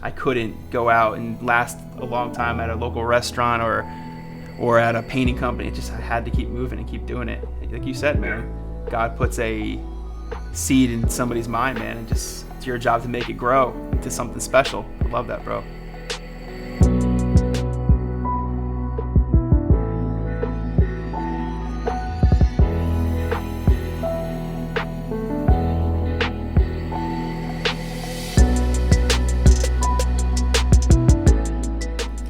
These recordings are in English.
I couldn't go out and last a long time at a local restaurant or at a painting company. I had to keep moving and keep doing it. Like you said, man, God puts a seed in somebody's mind, man, and just it's your job to make it grow into something special. I love that, bro.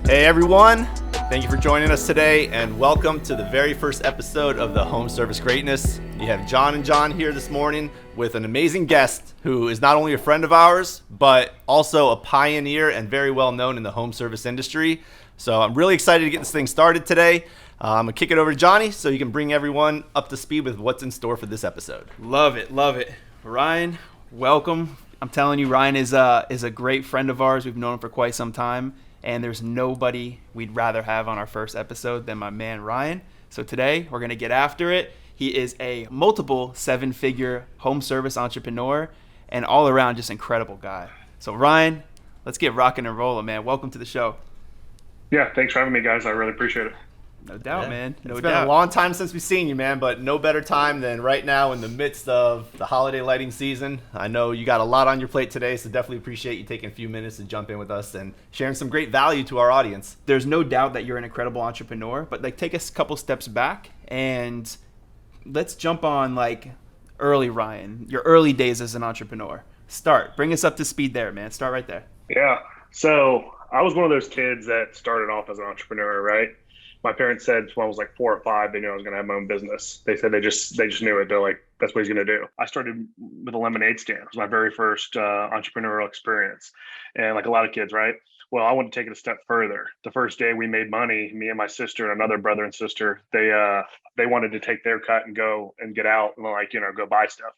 Hey everyone, thank you for joining us today and welcome to the very first episode of the Home Service Greatness. You have John and John here this morning with an amazing guest who is not only a friend of ours, but also a pioneer and very well known in the home service industry. So I'm really excited to get this thing started today. I'm going to kick it over to Johnny so you can bring everyone up to speed with what's in store for this episode. Love it. Ryan, welcome. I'm telling you, Ryan is a great friend of ours. We've known him for quite some time. And there's nobody we'd rather have on our first episode than my man Ryan. So today we're going to get after it. He is a multiple seven-figure home service entrepreneur and all around just incredible guy. So Ryan, let's get rocking and rolling, man. Welcome to the show. Yeah, thanks for having me, guys. I really appreciate it. No doubt, man. It's been a long time since we've seen you, man, but no better time than right now in the midst of the holiday lighting season. I know you got a lot on your plate today, so definitely appreciate you taking a few minutes to jump in with us and sharing some great value to our audience. There's no doubt that you're an incredible entrepreneur, but take a couple steps back and let's jump on early Ryan, your early days as an entrepreneur. Bring us up to speed there, man. Start right there. Yeah. So I was one of those kids that started off as an entrepreneur, right? My parents said when I was like 4 or 5, they knew I was going to have my own business. They said they just knew it. They're like, that's what he's going to do. I started with a lemonade stand. It was my very first entrepreneurial experience. And like a lot of kids, right? Well, I wanted to take it a step further. The first day we made money, me and my sister and another brother and sister, they wanted to take their cut and go and get out and go buy stuff.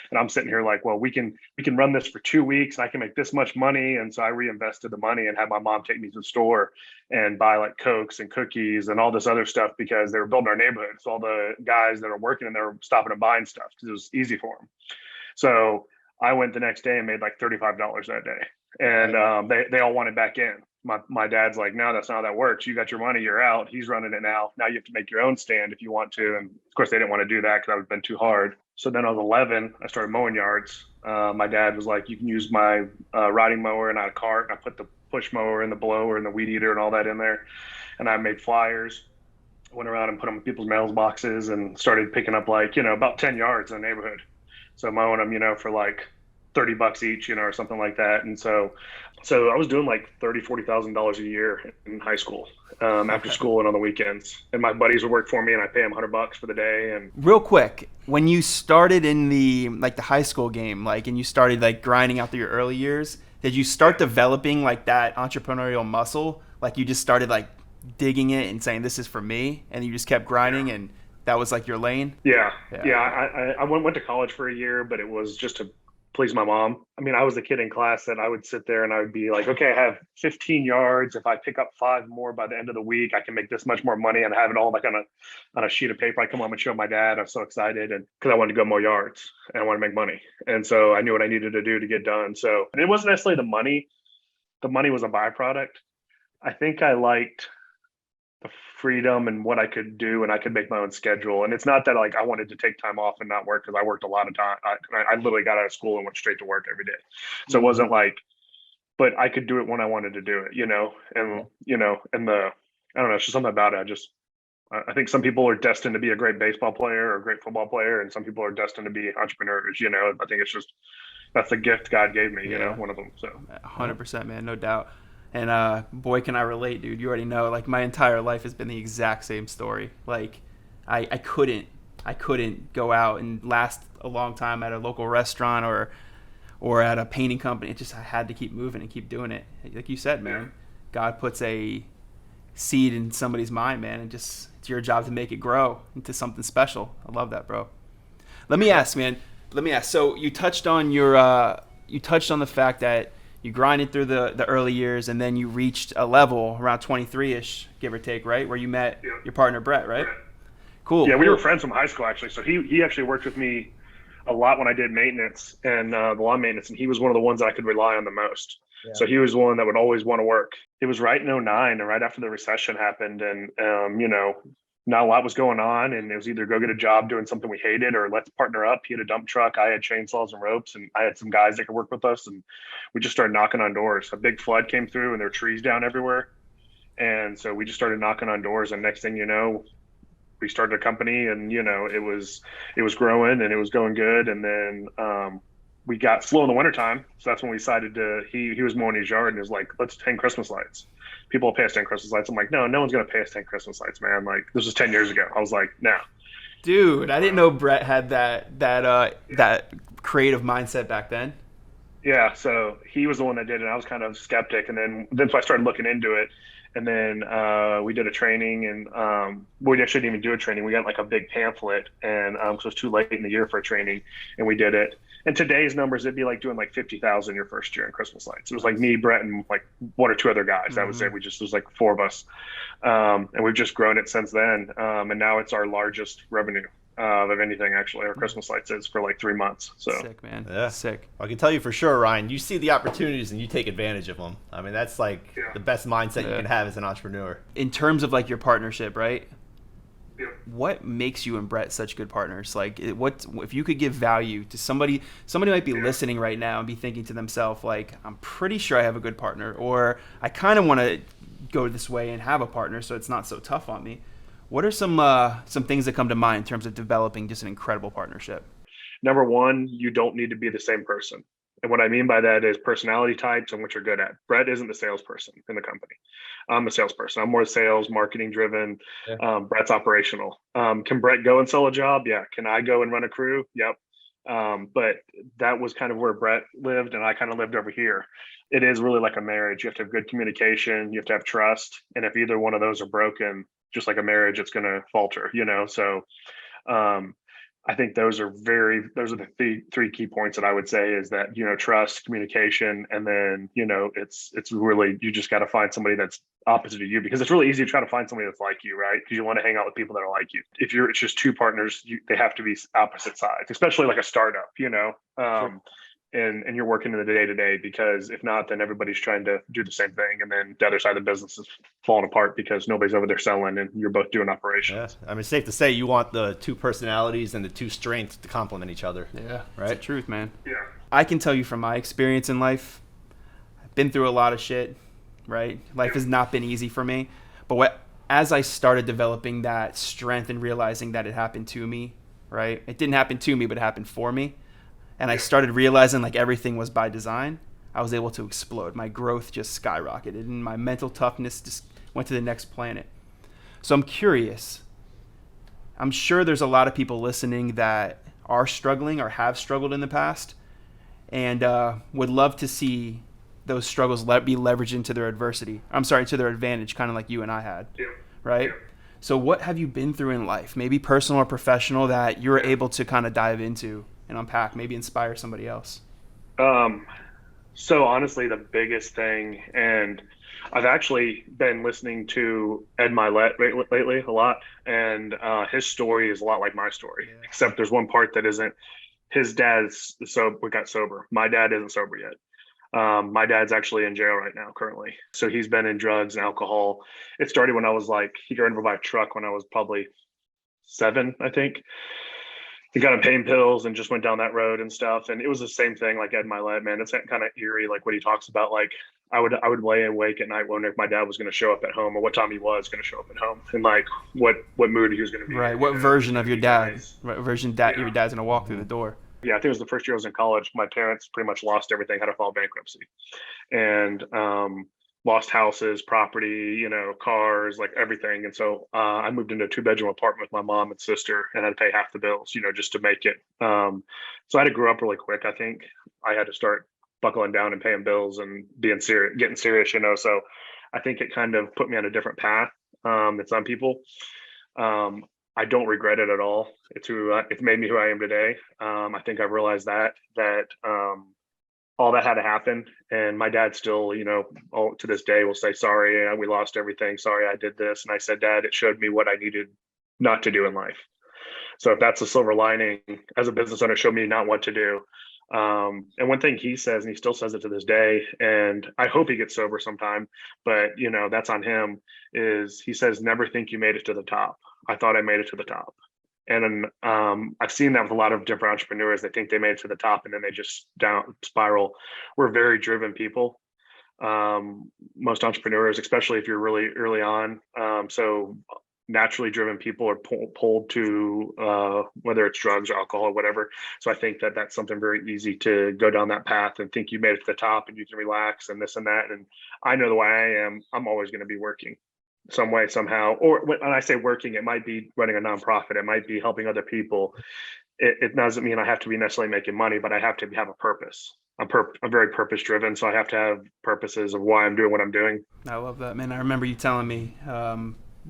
And I'm sitting here like, well, we can run this for 2 weeks and I can make this much money. And so I reinvested the money and had my mom take me to the store and buy like Cokes and cookies and all this other stuff because they were building our neighborhood. So all the guys that are working and they were stopping and buying stuff because it was easy for them. So I went the next day and made like $35 that day. And they all wanted back in. My dad's like, no, that's not how that works. You got your money, you're out. He's running it now. Now you have to make your own stand if you want to. And of course, they didn't want to do that because that would have been too hard. So then I was 11, I started mowing yards. My dad was like, you can use my riding mower and I had a cart. And I put the push mower and the blower and the weed eater and all that in there. And I made flyers, went around and put them in people's mailboxes and started picking up about 10 yards in the neighborhood. So mowing them, for like $30 each, or something like that. And so I was doing like $40,000 a year in high school, after school and on the weekends. And my buddies would work for me and I pay them $100 for the day. And real quick, when you started in the high school game, and you started grinding out through your early years, did you start developing that entrepreneurial muscle? You just started digging it and saying, this is for me. And you just kept grinding and that was your lane? Yeah. I went to college for a year, but it was just to please my mom. I mean, I was the kid in class that I would sit there and I would be like, okay, I have 15 yards. If I pick up 5 more by the end of the week, I can make this much more money and have it all on a sheet of paper. I come home and show my dad. I'm so excited. And because I wanted to go more yards and I wanted to make money. And so I knew what I needed to do to get done. So and it wasn't necessarily the money. The money was a byproduct. I think I liked the freedom and what I could do, and I could make my own schedule. And it's not that I wanted to take time off and not work, because I worked a lot of time. I literally got out of school and went straight to work every day. So it wasn't but I could do it when I wanted to do it, and I don't know, it's just something about it. I think some people are destined to be a great baseball player or a great football player, and some people are destined to be entrepreneurs. I think it's just, that's the gift God gave me, one of them. So 100%, man, no doubt. And boy, can I relate, dude. You already know, my entire life has been the exact same story. I couldn't go out and last a long time at a local restaurant or at a painting company. I had to keep moving and keep doing it. Like you said, man, God puts a seed in somebody's mind, man, and it's your job to make it grow into something special. I love that, bro. Let me ask. So you touched on the fact that you grinded through the early years, and then you reached a level around 23-ish, give or take, right? Where you met your partner, Brett, right? Cool. Yeah, we were friends from high school, actually. So he actually worked with me a lot when I did maintenance and the lawn maintenance, and he was one of the ones that I could rely on the most. Yeah. So he was the one that would always want to work. It was right in '09 and right after the recession happened, and not a lot was going on, and it was either go get a job doing something we hated or let's partner up. He had a dump truck, I had chainsaws and ropes, and I had some guys that could work with us, and we just started knocking on doors. A big flood came through, and there were trees down everywhere, and so we just started knocking on doors, and next thing you know, we started a company, and it was growing and it was going good, and then we got slow in the wintertime, so that's when we decided to. He was mowing his yard and was like, let's hang Christmas lights. People will pay us 10 Christmas lights. I'm like, no one's gonna pay us 10 Christmas lights, man. Like, this was 10 years ago. I was like, no. Dude, I didn't know Brett had that creative mindset back then. Yeah, so he was the one that did it. I was kind of skeptic, and then so I started looking into it, and then we did a training, and we actually didn't even do a training. We got like a big pamphlet, and so it was too late in the year for a training, and we did it. And today's numbers, it'd be like doing like 50,000 your first year in Christmas lights. It was like me, Brett, and like one or two other guys. That was it. It was like four of us, and we've just grown it since then. And now it's our largest revenue of anything, actually. Our Christmas lights is for like 3 months. So Sick, man. Yeah. Sick. I can tell you for sure, Ryan, you see the opportunities and you take advantage of them. I mean, that's like the best mindset you can have as an entrepreneur. In terms of like your partnership, right? Yeah. What makes you and Brett such good partners? Like, what if you could give value to somebody? Somebody might be listening right now and be thinking to themselves, like, I'm pretty sure I have a good partner, or I kind of want to go this way and have a partner, so it's not so tough on me. What are some things that come to mind in terms of developing just an incredible partnership? Number one, you don't need to be the same person. And what I mean by that is personality types and what you're good at. Brett isn't the salesperson in the company. I'm the salesperson. I'm more sales, marketing driven. Brett's operational. Can Brett go and sell a job? Yeah. Can I go and run a crew? Yep. But that was kind of where Brett lived, and I kind of lived over here. It is really like a marriage. You have to have good communication. You have to have trust. And if either one of those are broken, just like a marriage, it's going to falter, So I think those are the three key points that I would say is that, trust, communication, and then, it's really, you just got to find somebody that's opposite of you, because it's really easy to try to find somebody that's like you, right? Because you want to hang out with people that are like you. If it's just two partners, they have to be opposite sides, especially like a startup, Sure. and you're working in the day to day, because if not, then everybody's trying to do the same thing. And then the other side of the business is falling apart because nobody's over there selling and you're both doing operations. Yeah. I mean, it's safe to say you want the two personalities and the two strengths to complement each other. Yeah, Right? It's the truth, man. Yeah. I can tell you from my experience in life, I've been through a lot of shit, right? Life has not been easy for me. But as I started developing that strength and realizing that it happened to me, right? It didn't happen to me, but it happened for me. And I started realizing like everything was by design. I was able to explode. My growth just skyrocketed, and my mental toughness just went to the next planet. So I'm curious. I'm sure there's a lot of people listening that are struggling or have struggled in the past, and would love to see those struggles be leveraged into their to their advantage, kind of like you and I had, right? So what have you been through in life, maybe personal or professional, that you're able to kind of dive into and unpack, maybe inspire somebody else? So honestly, the biggest thing, and I've actually been listening to Ed Milet lately a lot, and his story is a lot like my story, except there's one part that isn't. His dad's we got sober. My dad isn't sober yet. My dad's actually in jail right now currently. So he's been in drugs and alcohol. It started when I was he got into my truck when I was probably 7, I think. He got on pain pills and just went down that road and stuff. And it was the same thing like Ed Milet, man. It's kind of eerie, like what he talks about. Like I would lay awake at night wondering if my dad was going to show up at home, or what time he was going to show up at home, and like what mood he was going to be Right. in. What version of your dad? Nice. What version that your dad's going to walk through the door? Yeah, I think it was the first year I was in college. My parents pretty much lost everything, had to file bankruptcy, and lost houses, property, cars, like everything. And so I moved into a 2-bedroom apartment with my mom and sister, and had to pay half the bills, just to make it. So I had to grow up really quick. I think I had to start buckling down and paying bills and being serious, getting serious, So I think it kind of put me on a different path than some people. I don't regret it at all. It's made me who I am today. I think I've realized that all that had to happen, and my dad still, to this day will say, sorry, we lost everything. Sorry, I did this. And I said, Dad, it showed me what I needed not to do in life. So if that's a silver lining as a business owner, show me not what to do. And one thing he says, and he still says it to this day, and I hope he gets sober sometime, but that's on him, is he says, never think you made it to the top. I thought I made it to the top. And I've seen that with a lot of different entrepreneurs. They think they made it to the top and then they just down spiral. We're very driven people. Most entrepreneurs, especially if you're really early on. So naturally driven people are pulled to whether it's drugs or alcohol or whatever. So I think that that's something very easy to go down that path and think you made it to the top and you can relax and this and that. And I know the way I am, I'm always going to be working some way, somehow. Or when I say working, it might be running a nonprofit. It might be helping other people. It doesn't mean I have to be necessarily making money, but I have to have a purpose. I'm very purpose driven. So I have to have purposes of why I'm doing what I'm doing. I love that, man. I remember you telling me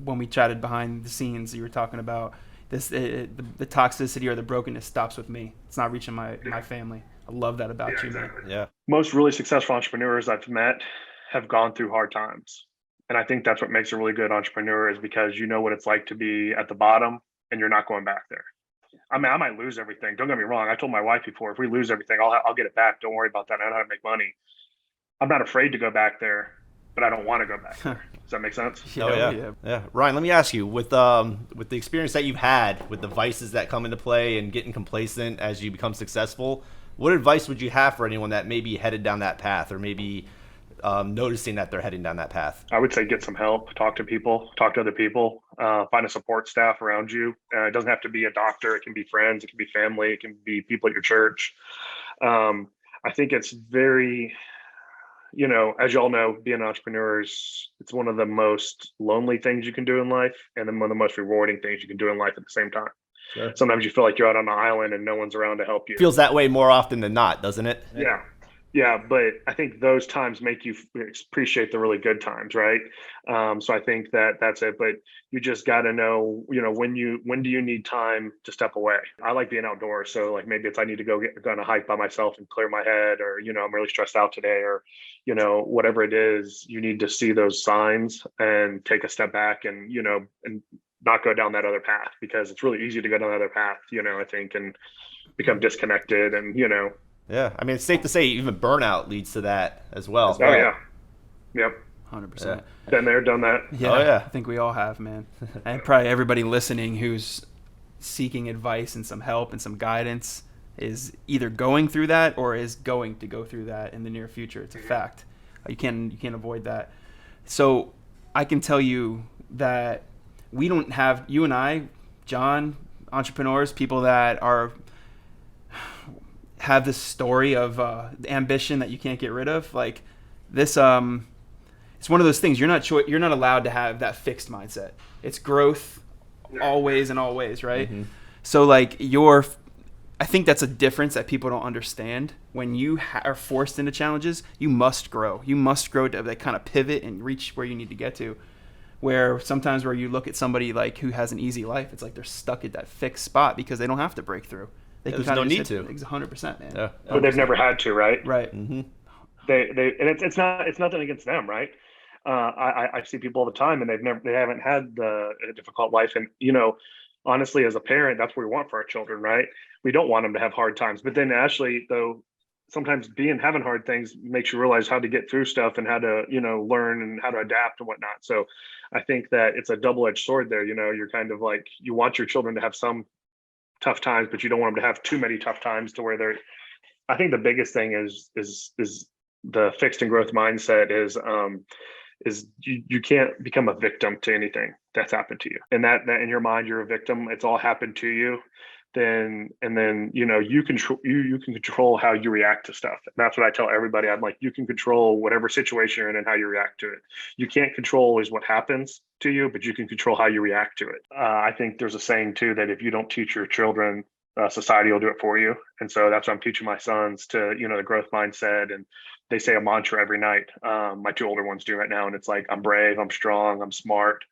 when we chatted behind the scenes, you were talking about this, the toxicity or the brokenness stops with me. It's not reaching my family. I love that about you, exactly. man. Yeah. Most really successful entrepreneurs I've met have gone through hard times. And I think that's what makes a really good entrepreneur, is because you know what it's like to be at the bottom and you're not going back there. I mean, I might lose everything. Don't get me wrong. I told my wife before, if we lose everything, I'll get it back. Don't worry about that. I know how to make money. I'm not afraid to go back there, but I don't want to go back there. Does that make sense? Yeah. Ryan, let me ask you, with the experience that you've had with the vices that come into play and getting complacent as you become successful, what advice would you have for anyone that may be headed down that path, or maybe noticing that they're heading down that path? I would say get some help, talk to people, talk to other people, find a support staff around you. It doesn't have to be a doctor. It can be friends. It can be family. It can be people at your church. I think it's very, as you all know, being an entrepreneur it's one of the most lonely things you can do in life, and then one of the most rewarding things you can do in life at the same time. Sure. Sometimes you feel like you're out on an island and no one's around to help you. Feels that way more often than not, doesn't it? Yeah, but I think those times make you appreciate the really good times, right? So I think that's it. But you just got to know, when do you need time to step away? I like being outdoors, so like maybe it's I need to go on a hike by myself and clear my head, or I'm really stressed out today, or whatever it is. You need to see those signs and take a step back, and and not go down that other path, because it's really easy to go down the other path, I think, and become disconnected, and Yeah, I mean, it's safe to say even burnout leads to that as well. Oh, yeah. Yep. 100%. Been there, done that. Yeah, oh, yeah. I think we all have, man. And probably everybody listening who's seeking advice and some help and some guidance is either going through that or is going to go through that in the near future. It's a fact. You can't avoid that. So I can tell you that we don't have, you and I, John, entrepreneurs, people that have this story of ambition that you can't get rid of. Like this, it's one of those things. You're not allowed to have that fixed mindset. It's growth, always and always, right? Mm-hmm. So like I think that's a difference that people don't understand. When you are forced into challenges, you must grow. You must grow to like kind of pivot and reach where you need to get to. Where sometimes where you look at somebody like who has an easy life, it's like they're stuck at that fixed spot because they don't have to break through. There's no need to. 100%, man. Yeah. But they've never had to, right? Right. Mm-hmm. And it's nothing against them, right? I see people all the time, and they haven't had a difficult life, and honestly, as a parent, that's what we want for our children, right? We don't want them to have hard times, but then actually, though, sometimes having hard things makes you realize how to get through stuff and how to learn and how to adapt and whatnot. So I think that it's a double-edged sword there. You're kind of like, you want your children to have some tough times, but you don't want them to have too many tough times to where I think the biggest thing is the fixed and growth mindset is you can't become a victim to anything that's happened to you. And that in your mind, you're a victim. It's all happened to you. Then you can control how you react to stuff. And that's what I tell everybody. I'm like, you can control whatever situation you're in and how you react to it. You can't control always what happens to you, but you can control how you react to it. I think there's a saying too that if you don't teach your children, society will do it for you. And so that's what I'm teaching my sons, to the growth mindset. And they say a mantra every night. My two older ones do right now, and it's like, I'm brave, I'm strong, I'm smart,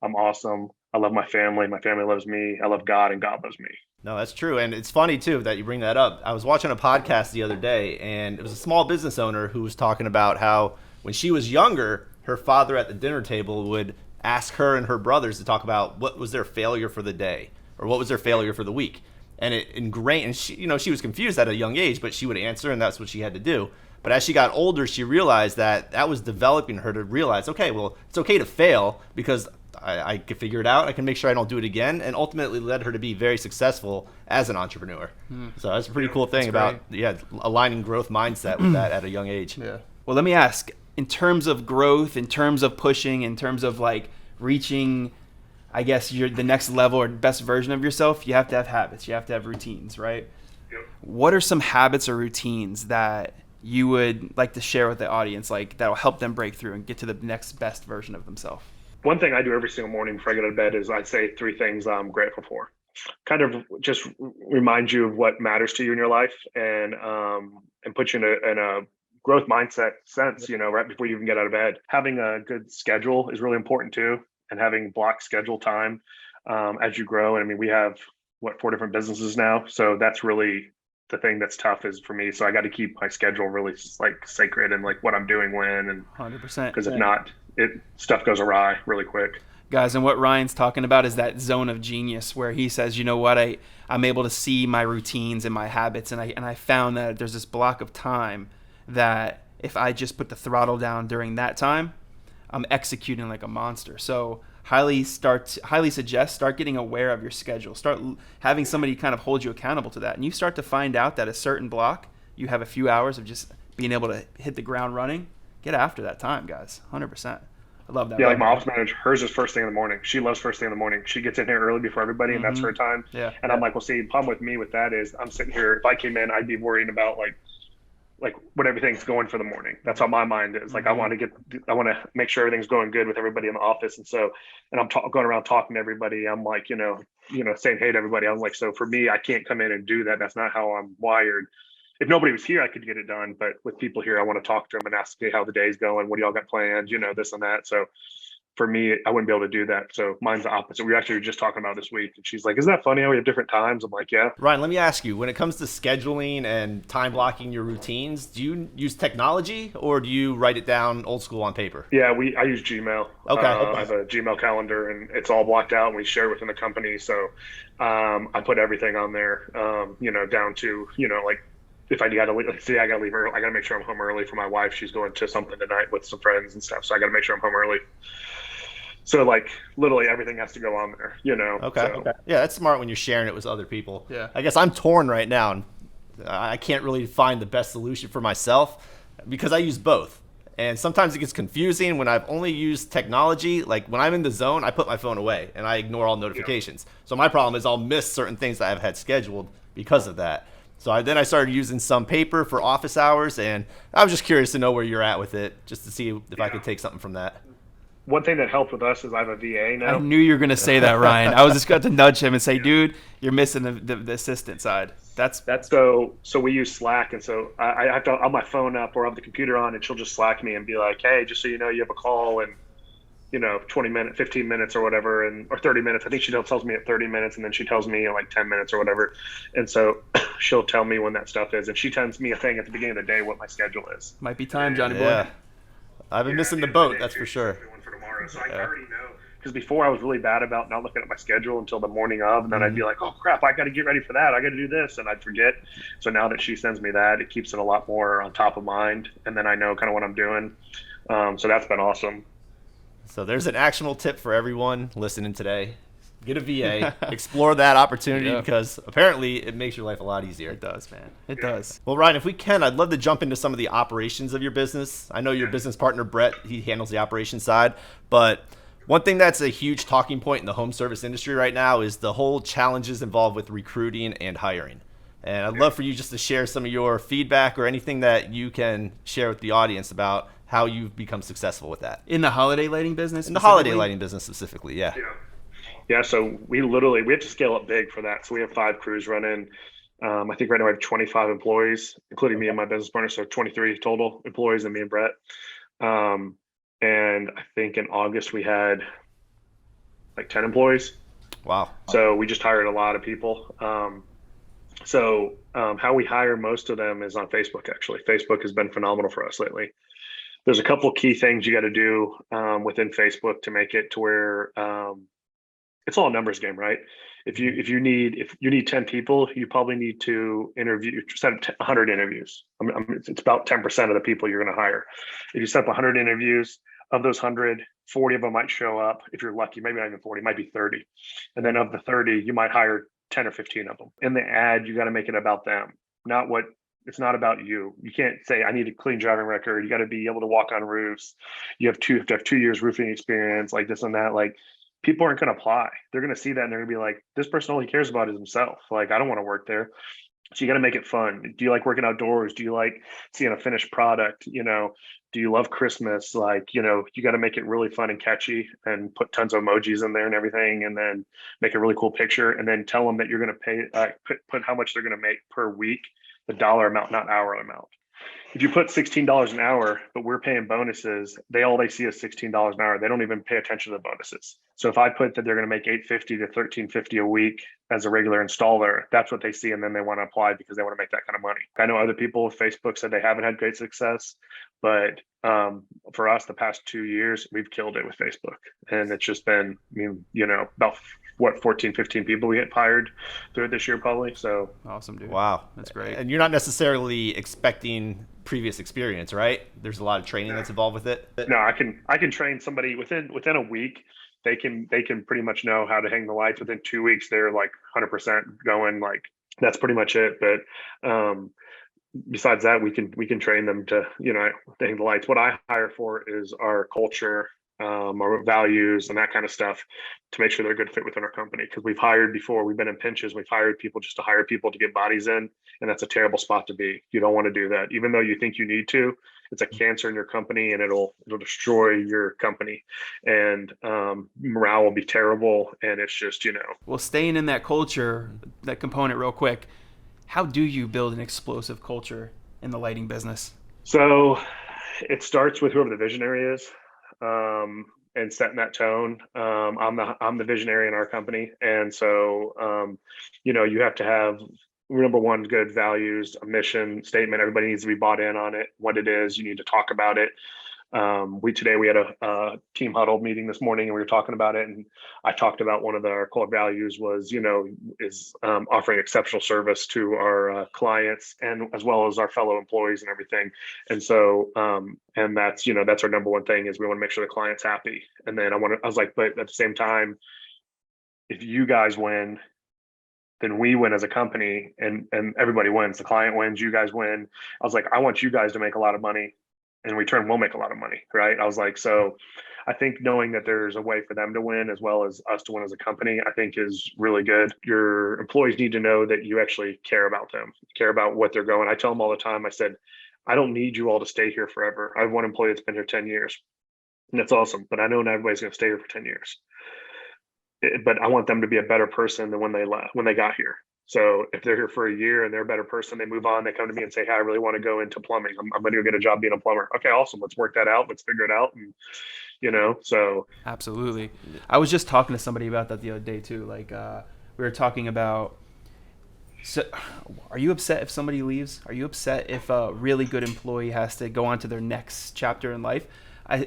I'm awesome, I love my family loves me, I love God, and God loves me. No, that's true. And it's funny, too, that you bring that up. I was watching a podcast the other day, and it was a small business owner who was talking about how when she was younger, her father at the dinner table would ask her and her brothers to talk about what was their failure for the day. or what was their failure for the week. And it ingrained, and she was confused at a young age, but she would answer, and that's what she had to do. But as she got older, she realized that was developing her to realize, okay, well, it's okay to fail because I can figure it out. I can make sure I don't do it again, and ultimately led her to be very successful as an entrepreneur. So that's a pretty cool thing about aligning growth mindset with that at a young age. Yeah. Well, let me ask, in terms of growth, in terms of pushing, in terms of like reaching, I guess, the next level or best version of yourself, you have to have habits. You have to have routines, right? Yep. What are some habits or routines that you would like to share with the audience, like that'll help them break through and get to the next best version of themselves? One thing I do every single morning before I get out of bed is I'd say 3 things I'm grateful for. Kind of just remind you of what matters to you in your life, and put you in a growth mindset sense, right before you even get out of bed. Having a good schedule is really important too, and having blocked schedule time as you grow. And I mean, we have 4 different businesses now, so that's really the thing that's tough is for me. So I got to keep my schedule really like sacred and like what I'm doing when, and 100%. Because if not, stuff goes awry really quick. Guys, and what Ryan's talking about is that zone of genius where he says, you know what, I'm able to see my routines and my habits, and I found that there's this block of time that if I just put the throttle down during that time, I'm executing like a monster. So highly suggest start getting aware of your schedule. Start having somebody kind of hold you accountable to that, and you start to find out that a certain block, you have a few hours of just being able to hit the ground running. Get after that time, guys. 100%. I love that. Yeah, like my office manager, hers is first thing in the morning. She loves first thing in the morning. She gets in here early before everybody, and that's her time. Yeah. And I'm like, well, see, the problem with me with that is I'm sitting here. If I came in, I'd be worrying about like what everything's going for the morning. That's how my mind is. Like I want to make sure everything's going good with everybody in the office. And I'm going around talking to everybody. I'm like, saying hey to everybody. I'm like, so for me, I can't come in and do that. That's not how I'm wired. If nobody was here, I could get it done. But with people here, I want to talk to them and ask, hey, how the day's going. What do y'all got planned? This and that. So for me, I wouldn't be able to do that. So mine's the opposite. We actually were just talking about this week, and she's like, isn't that funny how we have different times? I'm like, yeah. Ryan, let me ask you, when it comes to scheduling and time blocking your routines, do you use technology or do you write it down old school on paper? Yeah, I use Gmail. Okay. I have a Gmail calendar, and it's all blocked out, and we share within the company. So I put everything on there, down to, like, if I got to leave, I got to leave early. I got to make sure I'm home early for my wife. She's going to something tonight with some friends and stuff. So I got to make sure I'm home early. So like literally everything has to go on there, Okay. So. Okay. Yeah, that's smart when you're sharing it with other people. Yeah. I guess I'm torn right now, and I can't really find the best solution for myself because I use both. And sometimes it gets confusing when I've only used technology. Like when I'm in the zone, I put my phone away and I ignore all notifications. Yeah. So my problem is I'll miss certain things that I've had scheduled because of that. So I started using some paper for office hours, and I was just curious to know where you're at with it, just to see if I could take something from that. One thing that helped with us is I have a VA now. I knew you were going to say that, Ryan. I was just going to nudge him and say, dude, you're missing the assistant side. That's so we use Slack, and so I have to on my phone up or have the computer on, and she'll just Slack me and be like, hey, just so you know, you have a call in 20 minutes, 15 minutes or whatever, or 30 minutes. I think she tells me at 30 minutes, and then she tells me in like 10 minutes or whatever. And so she'll tell me when that stuff is, and she sends me a thing at the beginning of the day what my schedule is. Might be time, Johnny Yeah. boy. I've been missing the boat, that's for sure. So I already know, because before I was really bad about not looking at my schedule until the morning of, and then I'd be like, oh crap, I got to get ready for that. I got to do this, and I'd forget. So now that she sends me that, it keeps it a lot more on top of mind, and then I know kind of what I'm doing. So that's been awesome. So there's an actionable tip for everyone listening today. Get a VA, explore that opportunity because apparently it makes your life a lot easier. It does, man. It does. Well, Ryan, if we can, I'd love to jump into some of the operations of your business. I know your business partner, Brett, he handles the operations side, but one thing that's a huge talking point in the home service industry right now is the whole challenges involved with recruiting and hiring. And I'd love for you just to share some of your feedback or anything that you can share with the audience about how you've become successful with that. In the holiday lighting business? In the holiday lighting business specifically, yeah. Yeah, so we have to scale up big for that. So we have 5 crews running. I think right now we have 25 employees, including me and my business partner. So 23 total employees and me and Brett. And I think in August we had like 10 employees. Wow. So we just hired a lot of people. How we hire most of them is on Facebook, actually. Facebook has been phenomenal for us lately. There's a couple key things you got to do within Facebook to make it to where it's all a numbers game, right? If you need 10 people, you probably need to set up 100 interviews. It's about 10% of the people you're going to hire. If you set up 100 interviews, of those 100, 40 of them might show up. If you're lucky, maybe not even 40, it might be 30. And then of the 30, you might hire 10 or 15 of them. In the ad, you got to make it about them, not what. It's not about you. You can't say, I need a clean driving record. You got to be able to walk on roofs. You have to have 2 years roofing experience, like this and that. Like, people aren't going to apply. They're going to see that and they're going to be like, this person, all he cares about is himself. Like, I don't want to work there. So you got to make it fun. Do you like working outdoors? Do you like seeing a finished product? Do you love Christmas? Like, you got to make it really fun and catchy and put tons of emojis in there and everything, and then make a really cool picture, and then tell them that you're going to pay, put how much they're going to make per week, the dollar amount, not hour amount. If you put $16 an hour, but we're paying bonuses, they see is $16 an hour. They don't even pay attention to the bonuses. So if I put that they're going to make $850 to $1350 a week as a regular installer, that's what they see, and then they want to apply because they want to make that kind of money. I know other people with Facebook said they haven't had great success, but for us, the past 2 years, we've killed it with Facebook, and it's just been, about 14, 15 people we get hired through it this year, probably. So awesome, dude. Wow, that's great. And you're not necessarily expecting previous experience, right? There's a lot of training that's involved with it. No, I can train somebody within a week. They can pretty much know how to hang the lights. Within 2 weeks, they're like 100% going. Like, that's pretty much it. But besides that, we can train them to hang the lights. What I hire for is our culture, our values, and that kind of stuff, to make sure they're a good fit within our company. Because we've hired before, we've been in pinches, we've hired people just to hire people to get bodies in, and that's a terrible spot to be. You don't want to do that, even though you think you need to. It's a cancer in your company, and it'll destroy your company, and morale will be terrible. And it's just Well, staying in that culture, that component, real quick. How do you build an explosive culture in the lighting business? So it starts with whoever the visionary is. And setting that tone. I'm the visionary in our company, and so you have to have, number one, good values, a mission statement. Everybody needs to be bought in on it. What it is, you need to talk about it. We had a team huddle meeting this morning, and we were talking about it. And I talked about one of our core values was, offering exceptional service to our clients, and as well as our fellow employees and everything. And so, and that's our number one thing, is we want to make sure the client's happy. And then I was like, but at the same time, if you guys win, then we win as a company, and everybody wins. The client wins, you guys win. I was like, I want you guys to make a lot of money. In return, we'll make a lot of money, right? I was like, so I think knowing that there's a way for them to win as well as us to win as a company, I think is really good. Your employees need to know that you actually care about them, care about what they're going. I tell them all the time, I said, I don't need you all to stay here forever. I have one employee that's been here 10 years, and that's awesome, but I know not everybody's going to stay here for 10 years. But I want them to be a better person than when they got here. So if they're here for a year and they're a better person, they move on, they come to me and say, hey, I really want to go into plumbing. I'm going to go get a job being a plumber. Okay, awesome. Let's work that out. Let's figure it out. And, so. Absolutely. I was just talking to somebody about that the other day too. Like, we were talking about, so are you upset if somebody leaves? Are you upset if a really good employee has to go on to their next chapter in life?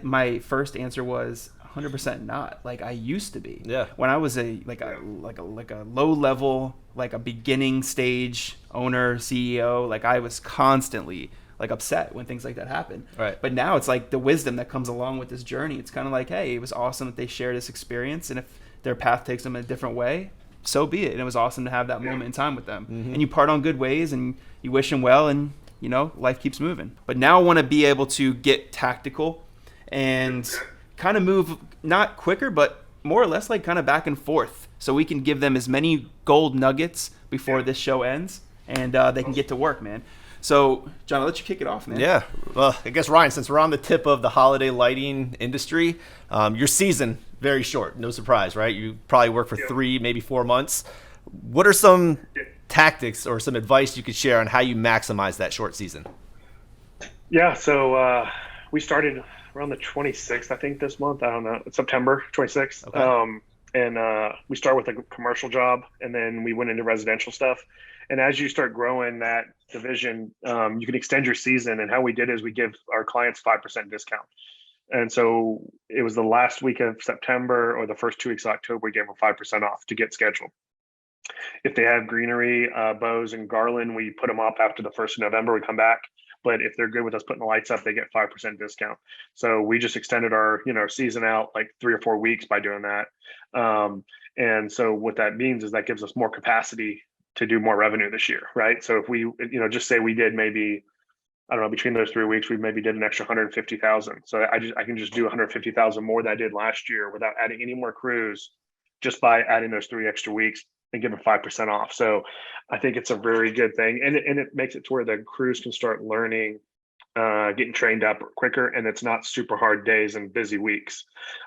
My first answer was 100% not. Like, I used to be. Yeah. When I was a low level, like a beginning stage owner, CEO, like I was constantly like upset when things like that happen. Right. But now it's like the wisdom that comes along with this journey. It's kind of like, hey, it was awesome that they shared this experience, and if their path takes them in a different way, so be it. And it was awesome to have that moment in time with them. Mm-hmm. And you part on good ways, and you wish them well, and life keeps moving. But now I want to be able to get tactical and kind of move not quicker, but more or less like kind of back and forth, so we can give them as many gold nuggets before this show ends, and they can get to work, man. So, John, I'll let you kick it off, man. Yeah. Well, I guess, Ryan, since we're on the tip of the holiday lighting industry, your season, very short, no surprise, right? You probably work for 3, maybe 4 months. What are some tactics or some advice you could share on how you maximize that short season? Yeah, so we started around the 26th, I think, this month. I don't know. It's September 26th. Okay. And we start with a commercial job, and then we went into residential stuff. And as you start growing that division, you can extend your season. And how we did is we give our clients 5% discount. And so it was the last week of September or the first 2 weeks of October, we gave them 5% off to get scheduled. If they have greenery, bows, and garland, we put them up after the 1st of November. We come back. But if they're good with us putting the lights up, they get 5% discount. So we just extended our season out like 3 or 4 weeks by doing that. And so what that means is that gives us more capacity to do more revenue this year, right? So if we just say we did maybe, I don't know, between those 3 weeks, we maybe did an extra 150,000. So I can just do 150,000 more than I did last year without adding any more crews, just by adding those 3 extra weeks and giving 5% off. So I think it's a very good thing, and it makes it to where the crews can start learning, getting trained up quicker, and it's not super hard days and busy weeks.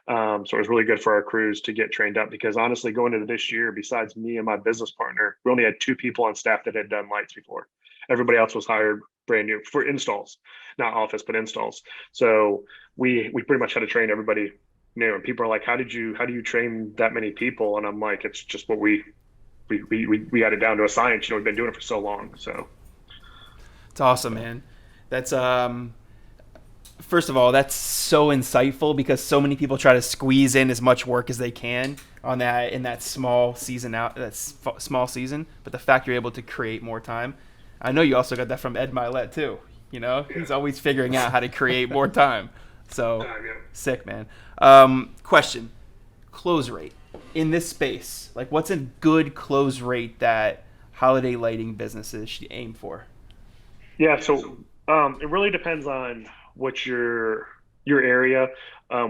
So it was really good for our crews to get trained up, because honestly, going into this year, besides me and my business partner, we only had 2 people on staff that had done lights before. Everybody else was hired brand new for installs, not office, but installs. So we pretty much had to train everybody new. And people are like, how do you train that many people? And I'm like, it's just what we had it down to a science. We've been doing it for so long. So It's awesome, man. That's first of all, that's so insightful, because so many people try to squeeze in as much work as they can on that in that small season. But the fact you're able to create more time, I know you also got that from Ed Milet too. He's always figuring out how to create more time. So sick, man. Question: close rate in this space. Like, what's a good close rate that holiday lighting businesses should aim for? yeah, so it really depends on what your area.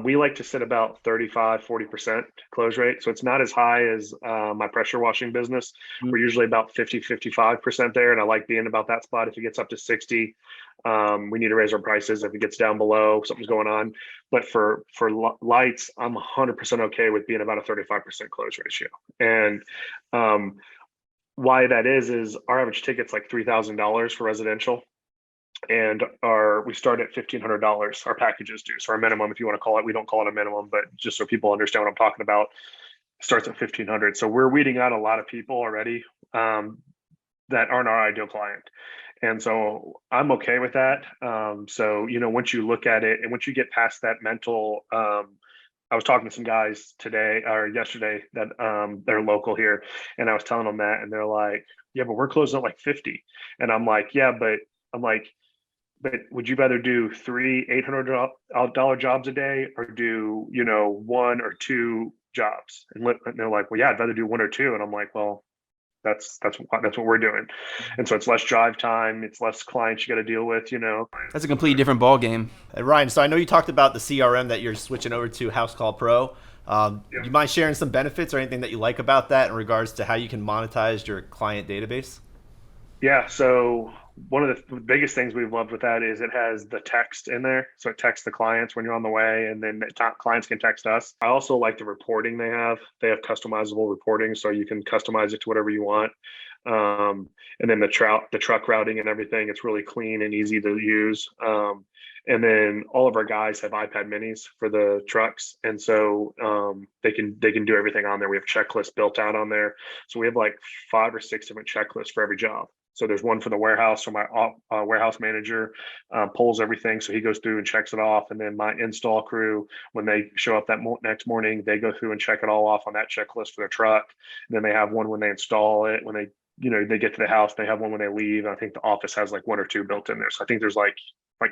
We like to sit about 35-40% close rate. So it's not as high as my pressure washing business. We're usually about 50-55% there. And I like being about that spot. If it gets up to 60, we need to raise our prices. If it gets down below, something's going on. But for lights, I'm 100% okay with being about a 35% close ratio. And why that is our average ticket's like $3,000 for residential. And we start at $1,500. Our packages do. So our minimum, if you want to call it, we don't call it a minimum, but just so people understand what I'm talking about, starts at $1,500. So we're weeding out a lot of people already that aren't our ideal client. And so I'm okay with that. So, once you look at it and once you get past that mental, I was talking to some guys today or yesterday that they're local here, and I was telling them that, and they're like, yeah, but we're closing at like 50. And I'm like, yeah, but would you rather do 3 $800 jobs a day, or do 1 or 2 jobs? And they're like, well, yeah, I'd rather do 1 or 2. And I'm like, well, that's what we're doing. And so it's less drive time, it's less clients you got to deal with. That's a completely different ball game. And Ryan, so I know you talked about the CRM that you're switching over to, House Call Pro. Do you mind sharing some benefits or anything that you like about that in regards to how you can monetize your client database? Yeah, so one of the biggest things we've loved with that is it has the text in there. So it texts the clients when you're on the way, and then clients can text us. I also like the reporting they have. They have customizable reporting, so you can customize it to whatever you want. And then the truck routing and everything, it's really clean and easy to use. And then all of our guys have iPad minis for the trucks. And so they can do everything on there. We have checklists built out on there. So we have like 5 or 6 different checklists for every job. So there's one for the warehouse, so my warehouse manager pulls everything. So he goes through and checks it off. And then my install crew, when they show up that next morning, they go through and check it all off on that checklist for their truck. And then they have one when they install it. When they get to the house, they have one when they leave. And I think the office has like 1 or 2 built in there. So I think there's like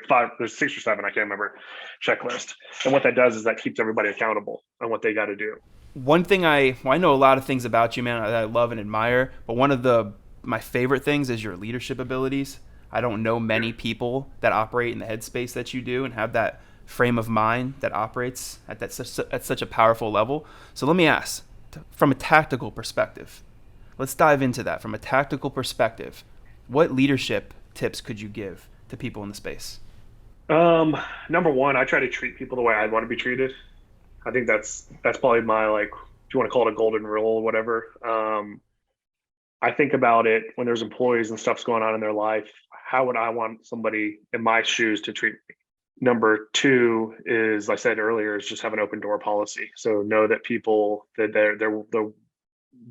5, there's 6 or 7, I can't remember, checklist. And what that does is that keeps everybody accountable on what they got to do. One thing I know a lot of things about you, man, that I love and admire, but one of my favorite things is your leadership abilities. I don't know many people that operate in the headspace that you do and have that frame of mind that operates at such a powerful level. So let me ask, from a tactical perspective, let's dive into that. From a tactical perspective, what leadership tips could you give to people in the space? Number one, I try to treat people the way I'd want to be treated. I think that's probably my, like, if you want to call it a golden rule or whatever. I think about it when there's employees and stuff's going on in their life. How would I want somebody in my shoes to treat me? Number 2 is, like I said earlier, is just have an open door policy. So know that people, that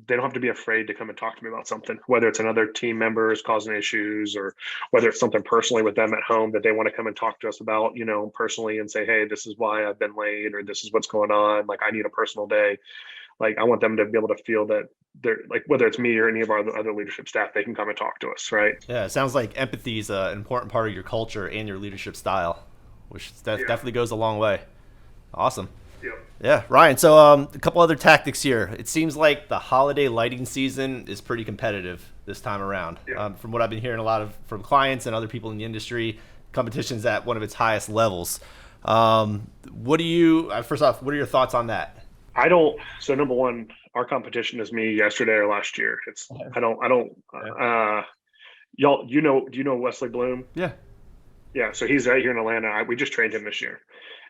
they don't have to be afraid to come and talk to me about something, whether it's another team member is causing issues or whether it's something personally with them at home that they want to come and talk to us about, personally and say, hey, this is why I've been late, or this is what's going on. Like, I need a personal day. Like, I want them to be able to feel that they're like, whether it's me or any of our other leadership staff, they can come and talk to us. Right. Yeah. It sounds like empathy is an important part of your culture and your leadership style, which definitely goes a long way. Awesome. Yep. Yeah, Ryan. So a couple other tactics here. It seems like the holiday lighting season is pretty competitive this time around. Yep. From what I've been hearing from clients and other people in the industry, competition's at one of its highest levels. What do you, first off, what are your thoughts on that? So number one, our competition is me yesterday or last year. Y'all, do you know Wesley Bloom? Yeah. Yeah. So he's right here in Atlanta. We just trained him this year.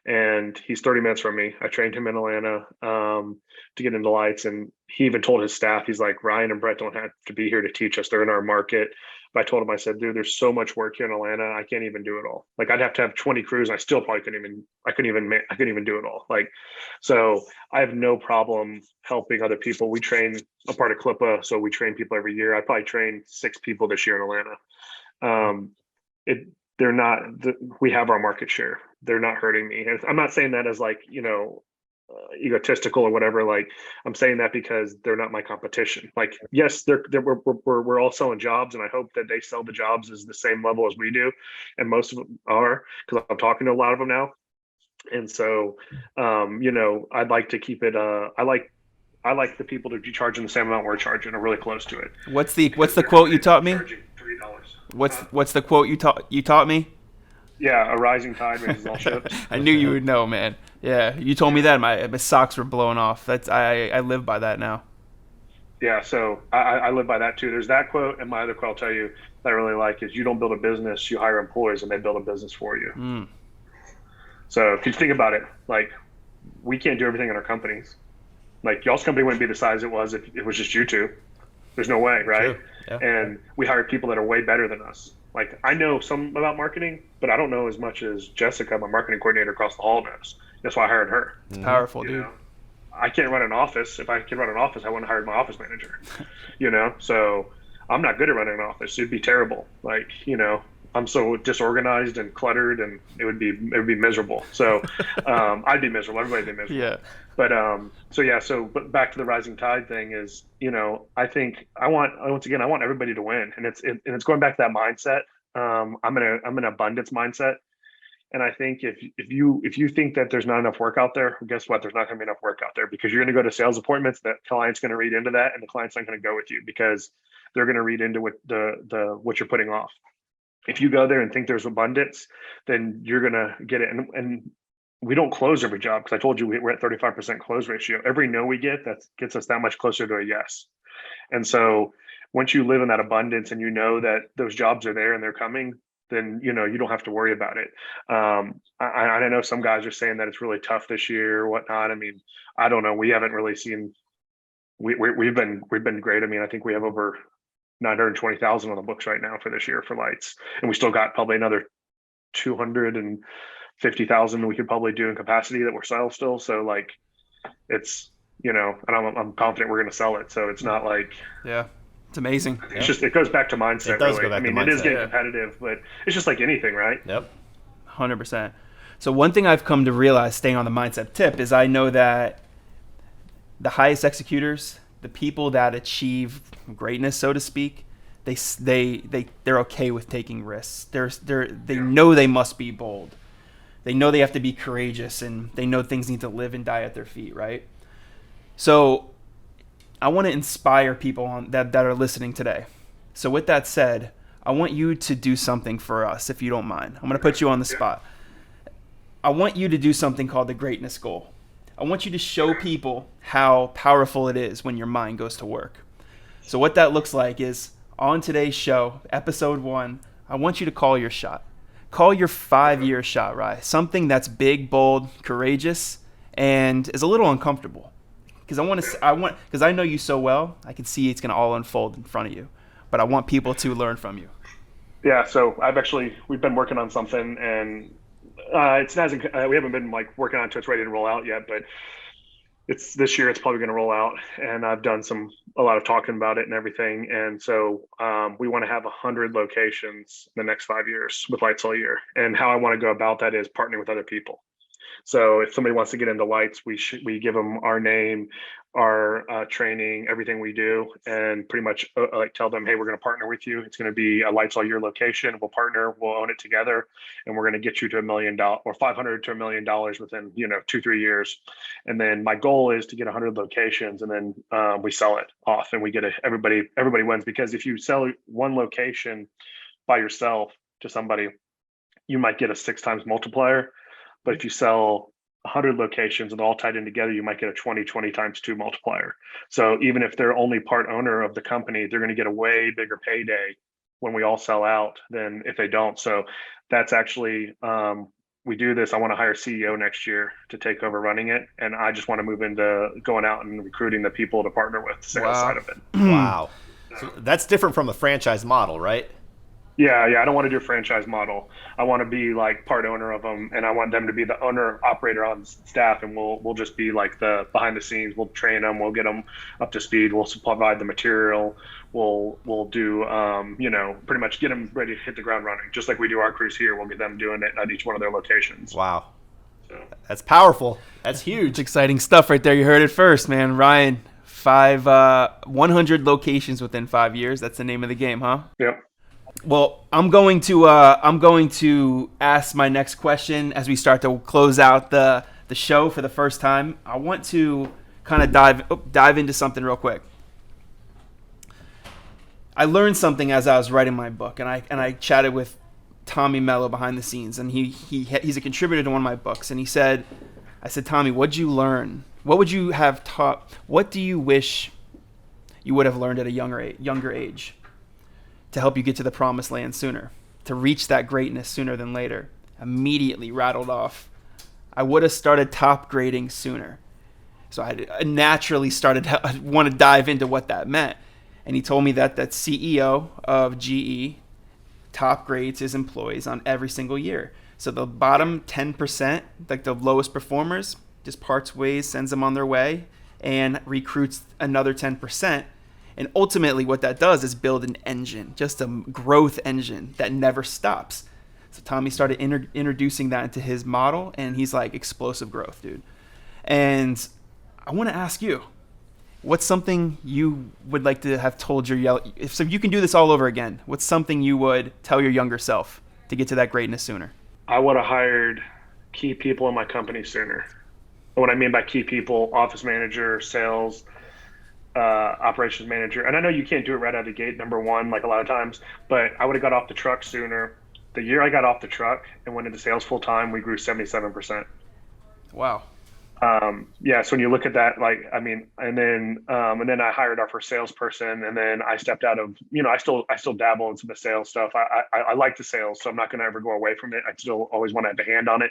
And he's 30 minutes from me. I trained him in Atlanta to get into lights. And he even told his staff, he's like, Ryan and Brett don't have to be here to teach us. They're in our market. But I told him, I said, dude, there's so much work here in Atlanta. I can't even do it all. Like, I'd have to have 20 crews. And I still probably couldn't even do it all. Like, so I have no problem helping other people. We train a part of CLIPA. So we train people every year. I probably trained 6 people this year in Atlanta. We have our market share. They're not hurting me. And I'm not saying that as like, egotistical or whatever. Like, I'm saying that because they're not my competition. Like, yes, we're all selling jobs, and I hope that they sell the jobs as the same level as we do. And most of them are, because I'm talking to a lot of them now. And so, I'd like to keep it, I like the people to be charging the same amount we're charging, or really close to it. What's the quote you taught me? $3. What's the quote you taught me? Yeah, a rising tide raises all ships. I knew you would know, man. Yeah, you told me that. My socks were blowing off. I live by that now. Yeah, so I live by that too. There's that quote, and my other quote I'll tell you that I really like is, you don't build a business, you hire employees, and they build a business for you. Mm. So if you think about it, like, we can't do everything in our companies. Like, y'all's company wouldn't be the size it was if it was just you two. There's no way, right? Yeah. And we hire people that are way better than us. Like, I know some about marketing, but I don't know as much as Jessica, my marketing coordinator across the hall, knows. That's why I hired her. It's powerful, dude. I can't run an office. If I could run an office, I wouldn't have hired my office manager. So I'm not good at running an office. It'd be terrible. Like, I'm so disorganized and cluttered, and it would be miserable. So I'd be miserable. Everybody'd be miserable. Yeah. But but back to the rising tide thing is, I think I want everybody to win, and it's going back to that mindset. I'm an abundance mindset. And I think if you think that there's not enough work out there, guess what? There's not going to be enough work out there, because you're going to go to sales appointments. That client's going to read into that, and the client's not going to go with you because they're going to read into what what you're putting off. If you go there and think there's abundance, then you're going to get it. And we don't close every job, because I told you we're at 35% close ratio. Every no we get, that gets us that much closer to a yes. And so once you live in that abundance and you know that those jobs are there and they're coming, then you don't have to worry about it. I know some guys are saying that it's really tough this year or whatnot. I mean, I don't know. We haven't really seen. We've been great. I mean, I think we have over 920,000 on the books right now for this year for lights, and we still got probably another 250,000 we could probably do in capacity that we're selling still. So like, it's and I'm confident we're going to sell it. So it's not like It's amazing. It's just, it goes back to mindset. It does really. go back to it is mindset, getting competitive, but it's just like anything, right? Yep. 100%. So one thing I've come to realize, staying on the mindset tip, is I know that the highest executors, the people that achieve greatness, so to speak, they're okay with taking risks. They know they must be bold. They know they have to be courageous, and they know things need to live and die at their feet, right? So I want to inspire people that are listening today. So with that said, I want you to do something for us, if you don't mind. I'm going to put you on the spot. I want you to do something called the greatness goal. I want you to show people how powerful it is when your mind goes to work. So what that looks like is, on today's show, episode 1, I want you to call your shot. Call your 5-year shot, right? Something that's big, bold, courageous, and is a little uncomfortable. Because I know you so well, I can see it's going to all unfold in front of you. But I want people to learn from you. Yeah, so we've been working on something, and we haven't been like working on it until it's ready to roll out yet. But it's this year. It's probably going to roll out, and I've done a lot of talking about it and everything. And so we want to have 100 locations in the next 5 years with Lights All Year. And how I want to go about that is partnering with other people. So if somebody wants to get into lights, we give them our name, our training, everything we do, and pretty much like tell them, hey, we're going to partner with you. It's going to be a Lights All Year location. We'll partner, we'll own it together, and we're going to get you to $1 million or 500 to $1 million within 2-3 years. And then my goal is to get 100 locations, and then we sell it off, and we get everybody wins, because if you sell one location by yourself to somebody, you might get a 6 times multiplier. But if you sell 100 locations and all tied in together, you might get a 20 times 2 multiplier. So even if they're only part owner of the company, they're going to get a way bigger payday when we all sell out than if they don't. So that's actually, we do this. I want to hire a CEO next year to take over running it. And I just want to move into going out and recruiting the people to partner with the sales side of it. Wow. So that's different from a franchise model, right? Yeah. I don't want to do a franchise model. I want to be like part owner of them, and I want them to be the owner operator on staff, and we'll just be like the behind the scenes. We'll train them. We'll get them up to speed. We'll provide the material. We'll do pretty much get them ready to hit the ground running, just like we do our crews here. We'll get them doing it at each one of their locations. Wow. So. That's powerful. That's huge. It's exciting stuff right there. You heard it first, man. Ryan, 100 locations within 5 years. That's the name of the game, huh? Yep. Well, I'm going to ask my next question as we start to close out the show for the first time. I want to kind of dive into something real quick. I learned something as I was writing my book, and I chatted with Tommy Mello behind the scenes, and he's a contributor to one of my books, and I said, Tommy, what'd you learn? What would you have taught? What do you wish you would have learned at a younger age to help you get to the promised land sooner, to reach that greatness sooner than later? Immediately rattled off, I would have started top grading sooner. So I naturally want to dive into what that meant. And he told me that CEO of GE top grades his employees on every single year. So the bottom 10%, like the lowest performers, just parts ways, sends them on their way, and recruits another 10%. And ultimately what that does is build an engine, just a growth engine that never stops. So Tommy started introducing that into his model, and he's like, explosive growth, dude. And I want to ask you, what's something you would like to have told if you can do this all over again, what's something you would tell your younger self to get to that greatness sooner? I would have hired key people in my company sooner. And what I mean by key people, office manager, sales, operations manager. And I know you can't do it right out of the gate, number one, like a lot of times, but I would have got off the truck sooner. The year I got off the truck and went into sales full time, we grew 77%. Wow. So when you look at that, and then I hired our first salesperson, and then I stepped out of, I still dabble in some of the sales stuff. I like the sales, so I'm not going to ever go away from it. I still always want to have a hand on it,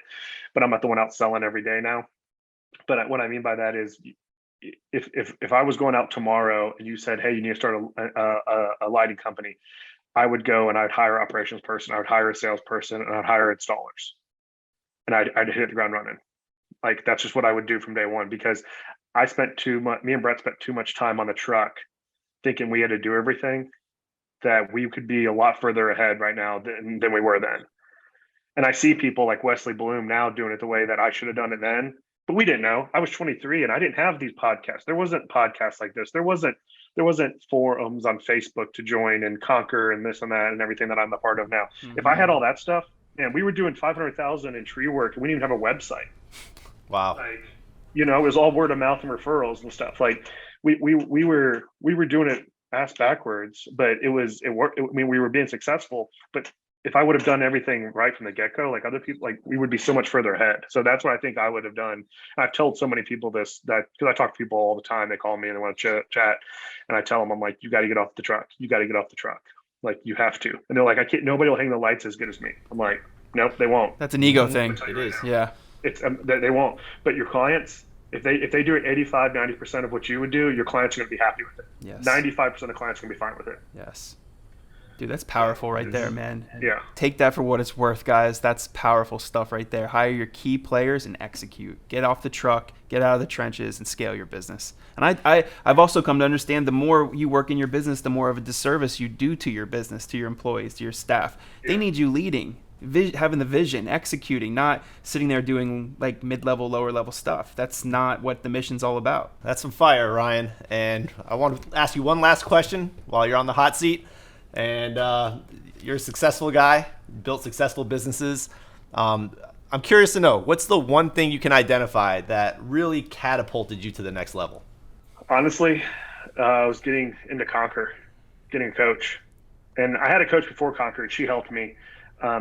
but I'm not the one out selling every day now. But what I mean by that is, if I was going out tomorrow and you said, hey, you need to start a lighting company, I would go and I'd hire an operations person, I would hire a salesperson, and I'd hire installers, and I'd hit the ground running. Like, that's just what I would do from day one, because me and Brett spent too much time on the truck thinking we had to do everything, that we could be a lot further ahead right now than we were then. And I see people like Wesley Bloom now doing it the way that I should have done it then. But we didn't know. I was 23 and I didn't have these podcasts. There wasn't podcasts like this. There wasn't forums on Facebook to join and conquer and this and that and everything that I'm a part of now. Mm-hmm. If I had all that stuff, man, we were doing 500,000 in tree work and we didn't even have a website. Wow. It was all word of mouth and referrals and stuff. Like we were doing it ass backwards, but it worked. I mean, we were being successful, but if I would have done everything right from the get-go, like other people, like we would be so much further ahead. So that's what I think I would have done. I've told so many people this, that because I talk to people all the time, they call me and they want to chat, and I tell them, I'm like, you got to get off the truck. You got to get off the truck. Like, you have to. And they're like, I can't. Nobody will hang the lights as good as me. I'm like, nope, they won't. That's an ego thing. It is. Yeah. It's they won't. But your clients, if they do it 85, 90% of what you would do, your clients are going to be happy with it. Yes. 95% of clients are going to be fine with it. Yes. Dude, that's powerful right there, man. Yeah. Take that for what it's worth, guys. That's powerful stuff right there. Hire your key players and execute. Get off the truck, get out of the trenches, and scale your business. And I've also come to understand the more you work in your business, the more of a disservice you do to your business, to your employees, to your staff. Yeah. They need you leading, having the vision, executing, not sitting there doing like mid-level, lower-level stuff. That's not what the mission's all about. That's some fire, Ryan. And I want to ask you one last question while you're on the hot seat. And you're a successful guy, built successful businesses. I'm curious to know, what's the one thing you can identify that really catapulted you to the next level? Honestly, I was getting into Conquer, getting a coach. And I had a coach before Conquer, and she helped me.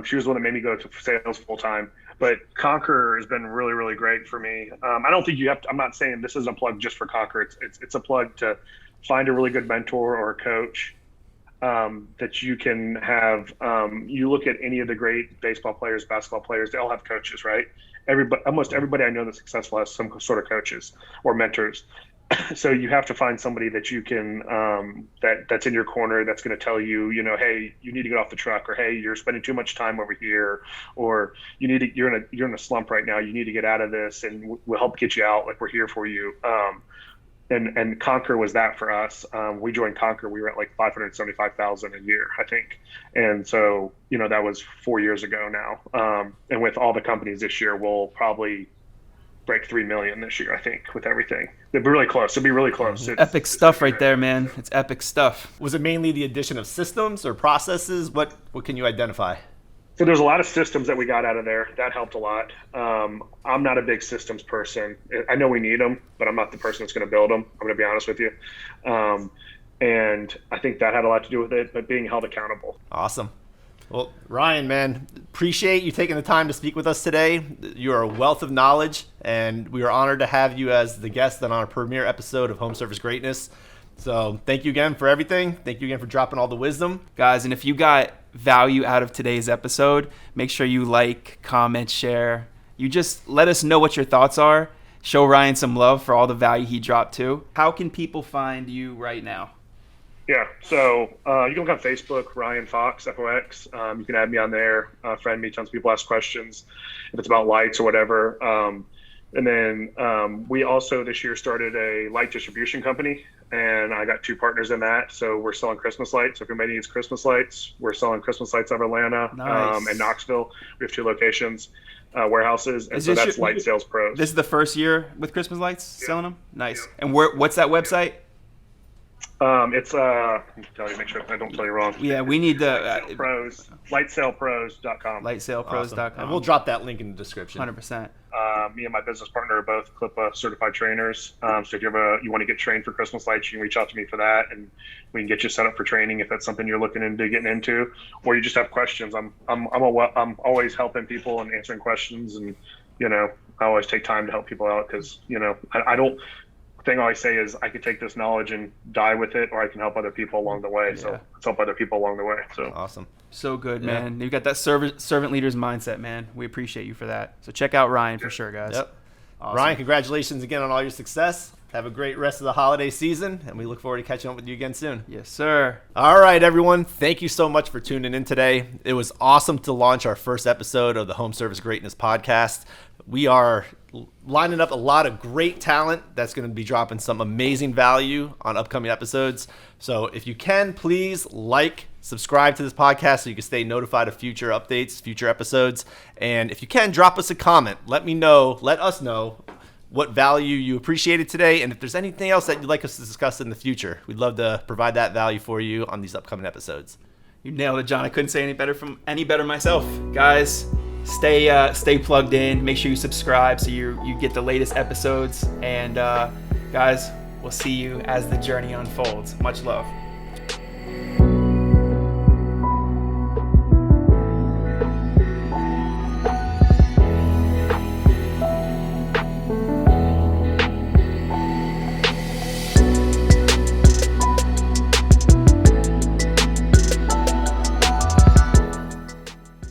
She was the one that made me go to sales full time. But Conquer has been really, really great for me. I don't think you have to, I'm not saying this is a plug just for Conquer. It's a plug to find a really good mentor or a coach that you can have. You look at any of the great baseball players, basketball players, they all have coaches, right? Almost everybody I know that's successful has some sort of coaches or mentors. So you have to find somebody that you can that's in your corner, that's going to tell you, hey, you need to get off the truck, or hey, you're spending too much time over here, or you're in a slump right now, you need to get out of this, and we'll help get you out. Like, we're here for you. And Conquer was that for us. We joined Conquer. We were at like 575,000 a year, I think. And so, that was 4 years ago now. And with all the companies this year, we'll probably break 3 million this year, I think, with everything. It'd be really close. It'd be really close. Epic stuff right there, man. It's epic stuff. Was it mainly the addition of systems or processes? What can you identify? So there's a lot of systems that we got out of there. That helped a lot. I'm not a big systems person. I know we need them, but I'm not the person that's going to build them. I'm going to be honest with you. And I think that had a lot to do with it, but being held accountable. Awesome. Well, Ryan, man, appreciate you taking the time to speak with us today. You are a wealth of knowledge, and we are honored to have you as the guest on our premiere episode of Home Service Greatness. So thank you again for everything. Thank you again for dropping all the wisdom. Guys, and if you got value out of today's episode, make sure you like, comment, share. You just let us know what your thoughts are. Show Ryan some love for all the value he dropped too. How can people find you right now? Yeah, so you can look on Facebook, Ryan Fox, FOX. You can add me on there, friend me. Tons of people ask questions if it's about lights or whatever. And then we also this year started a light distribution company, and I got 2 partners in that. So we're selling Christmas lights. So if anybody needs Christmas lights, we're selling Christmas lights out of Atlanta. Nice. And Knoxville. We have 2 locations, warehouses, and so that's Light Sales Pros. This is the first year with Christmas lights, selling them? Nice. Yeah. And what's that website? It's tell you, make sure I don't tell you wrong. Yeah, we need the lightsalepros.com. lightsalepros.com. Awesome. And we'll drop that link in the description. 100%. Me and my business partner are both CLIPA-certified trainers. So if you want to get trained for Christmas lights, you can reach out to me for that, and we can get you set up for training if that's something you're looking into getting into, or you just have questions. I'm always helping people and answering questions, and I always take time to help people out because I don't. Thing I always say is I could take this knowledge and die with it, or I can help other people along the way. Yeah. So let's help other people along the way. So awesome. So good, man. You've got that servant leader's mindset, man. We appreciate you for that. So check out Ryan for sure, guys. Yep. Awesome. Ryan, congratulations again on all your success. Have a great rest of the holiday season, and we look forward to catching up with you again soon. Yes, sir. All right, everyone. Thank you so much for tuning in today. It was awesome to launch our first episode of the Home Service Greatness podcast. We are lining up a lot of great talent that's going to be dropping some amazing value on upcoming episodes. So if you can, please subscribe to this podcast so you can stay notified of future updates, future episodes. And if you can, drop us a comment. Let us know what value you appreciated today, and if there's anything else that you'd like us to discuss in the future. We'd love to provide that value for you on these upcoming episodes. You nailed it, John. I couldn't say any better myself. Guys, stay plugged in. Make sure you subscribe so you get the latest episodes. And guys, we'll see you as the journey unfolds. Much love.